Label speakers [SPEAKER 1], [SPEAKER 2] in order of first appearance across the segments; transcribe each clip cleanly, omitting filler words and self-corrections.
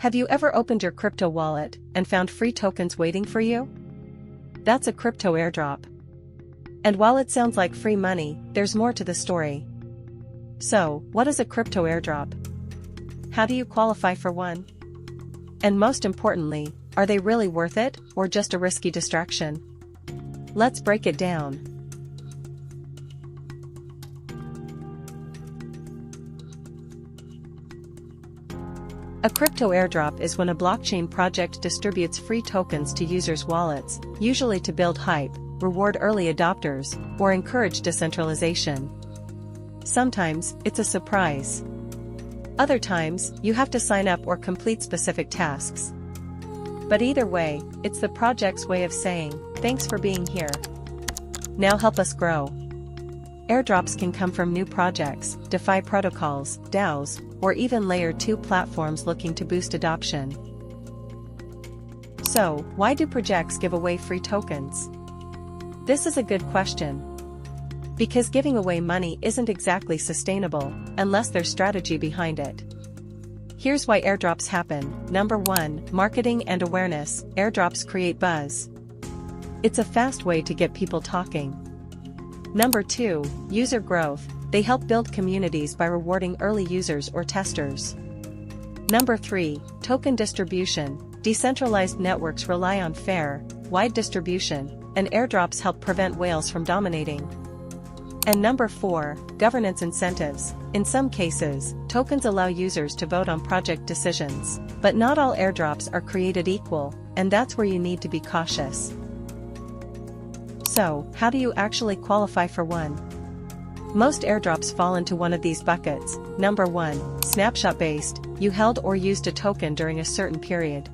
[SPEAKER 1] Have you ever opened your crypto wallet and found free tokens waiting for you? That's a crypto airdrop. And while it sounds like free money, there's more to the story. So, what is a crypto airdrop? How do you qualify for one? And most importantly, are they really worth it, or just a risky distraction? Let's break it down. A crypto airdrop is when a blockchain project distributes free tokens to users' wallets, usually to build hype, reward early adopters, or encourage decentralization. Sometimes, it's a surprise. Other times, you have to sign up or complete specific tasks. But either way, it's the project's way of saying, "Thanks for being here. Now help us grow." Airdrops can come from new projects, DeFi protocols, DAOs, or even Layer 2 platforms looking to boost adoption. So, why do projects give away free tokens? This is a good question. Because giving away money isn't exactly sustainable, unless there's strategy behind it. Here's why airdrops happen. Number 1, marketing and awareness. Airdrops create buzz. It's a fast way to get people talking. Number 2, user growth. They help build communities by rewarding early users or testers. Number 3, token distribution. Decentralized networks rely on fair, wide distribution, and airdrops help prevent whales from dominating. And number 4, governance incentives. In some cases, tokens allow users to vote on project decisions. But not all airdrops are created equal, and that's where you need to be cautious. So, how do you actually qualify for one? Most airdrops fall into one of these buckets. Number 1, snapshot-based. You held or used a token during a certain period.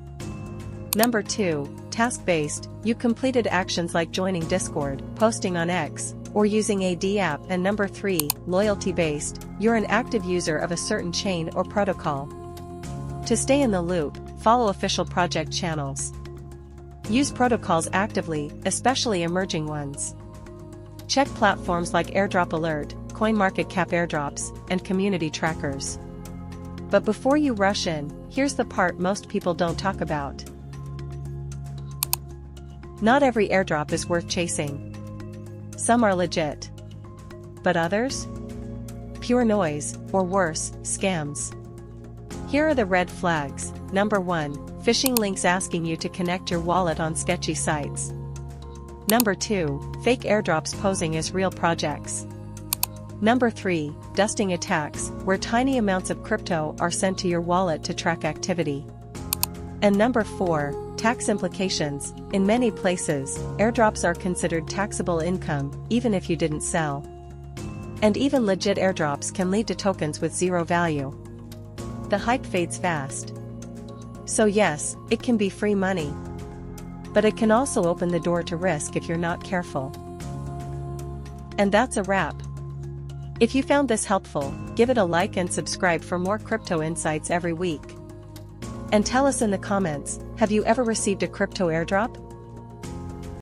[SPEAKER 1] Number 2, task-based. You completed actions like joining Discord, posting on X, or using a D app. And number 3, loyalty-based. You're an active user of a certain chain or protocol. To stay in the loop, follow official project channels. Use protocols actively, especially emerging ones. Check platforms like Airdrop Alert, CoinMarketCap airdrops, and community trackers. But before you rush in, here's the part most people don't talk about. Not every airdrop is worth chasing. Some are legit. But others? Pure noise, or worse, scams. Here are the red flags. Number 1, phishing links asking you to connect your wallet on sketchy sites. Number 2, fake airdrops posing as real projects. Number 3, dusting attacks, where tiny amounts of crypto are sent to your wallet to track activity. And number 4, tax implications. In many places, airdrops are considered taxable income, even if you didn't sell. And even legit airdrops can lead to tokens with zero value. The hype fades fast. So yes, it can be free money. But it can also open the door to risk if you're not careful. And that's a wrap. If you found this helpful, give it a like and subscribe for more crypto insights every week. And tell us in the comments, have you ever received a crypto airdrop?